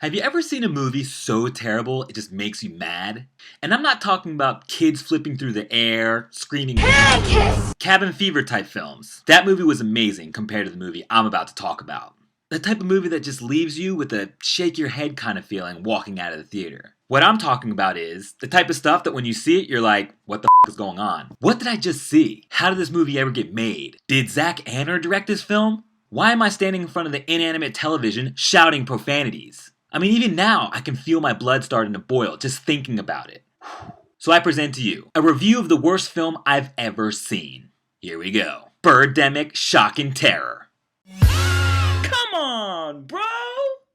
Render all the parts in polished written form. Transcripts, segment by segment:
Have you ever seen a movie so terrible it just makes you mad? And I'm not talking about kids flipping through the air, screaming cabin fever type films. That movie was amazing compared to the movie I'm about to talk about. The type of movie that just leaves you with a shake your head kind of feeling walking out of the theater. What I'm talking about is the type of stuff that when you see it, you're like, what the f is going on? What did I just see? How did this movie ever get made? Did Zack Anner direct this film? Why am I standing in front of the inanimate television shouting profanities? I mean, even now, I can feel my blood starting to boil just thinking about it. So I present to you a review of the worst film I've ever seen. Here we go. Birdemic Shock and Terror. Come on, bro!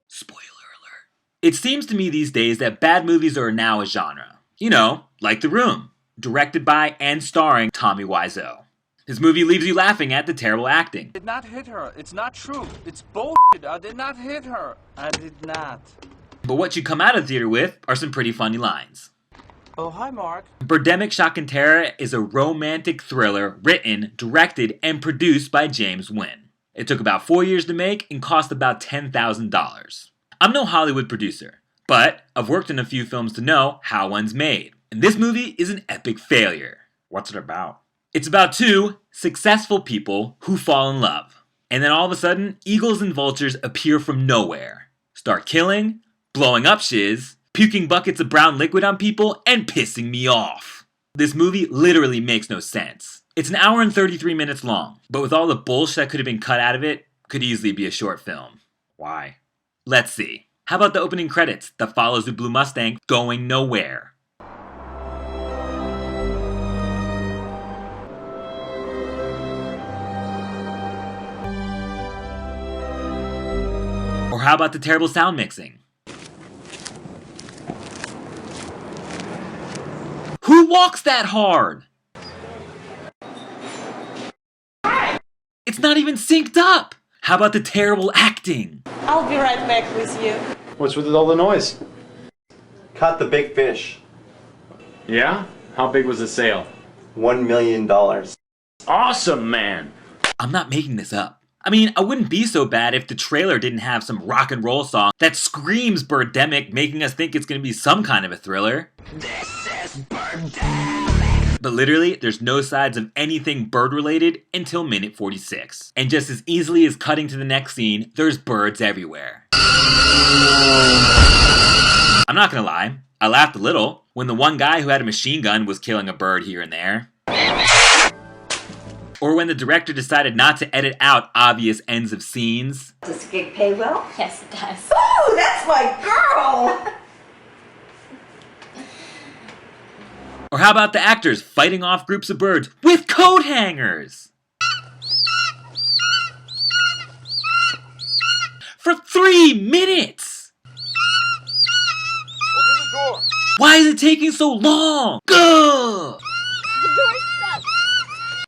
Spoiler alert. It seems to me these days that bad movies are now a genre. You know, like The Room, directed by and starring Tommy Wiseau. This movie leaves you laughing at the terrible acting. I did not hit her. It's not true. It's bullshit. I did not hit her. I did not. But what you come out of the theater with are some pretty funny lines. Oh, hi, Mark. Birdemic Shock and Terror is a romantic thriller written, directed, and produced by James Wynn. It took about 4 years to make and cost about $10,000. I'm no Hollywood producer, but I've worked in a few films to know how one's made. And this movie is an epic failure. What's it about? It's about two successful people who fall in love. And then all of a sudden, eagles and vultures appear from nowhere. Start killing, blowing up shiz, puking buckets of brown liquid on people, and pissing me off. This movie literally makes no sense. It's an hour and 33 minutes long, but with all the bullshit that could have been cut out of it, could easily be a short film. Why? Let's see. How about the opening credits that follows the blue Mustang going nowhere? Or how about the terrible sound mixing? Who walks that hard? It's not even synced up! How about the terrible acting? I'll be right back with you. What's with all the noise? Caught the big fish. Yeah? How big was the sale? $1 million. Awesome, man! I'm not making this up. I mean, I wouldn't be so bad if the trailer didn't have some rock and roll song that screams Birdemic, making us think it's gonna be some kind of a thriller. This is Birdemic. But literally, there's no sides of anything bird-related until minute 46. And just as easily as cutting to the next scene, there's birds everywhere. I'm not gonna lie, I laughed a little when the one guy who had a machine gun was killing a bird here and there. Or when the director decided not to edit out obvious ends of scenes. Does this gig pay well? Yes, it does. Oh, that's my girl! Or how about the actors fighting off groups of birds with coat hangers? For 3 minutes! Open the door. Why is it taking so long? Gah! The door's stuck.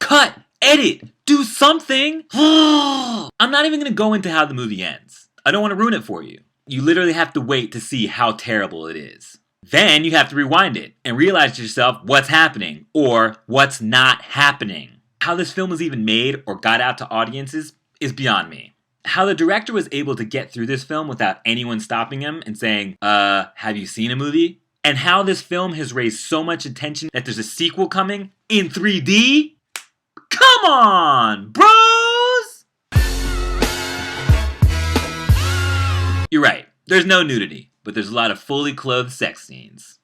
Cut! Edit! Do something! I'm not even gonna go into how the movie ends. I don't want to ruin it for you. You literally have to wait to see how terrible it is. Then you have to rewind it and realize to yourself what's happening or what's not happening. How this film was even made or got out to audiences is beyond me. How the director was able to get through this film without anyone stopping him and saying, have you seen a movie? And how this film has raised so much attention that there's a sequel coming in 3D? Come on, bros! You're right, there's no nudity, but there's a lot of fully clothed sex scenes.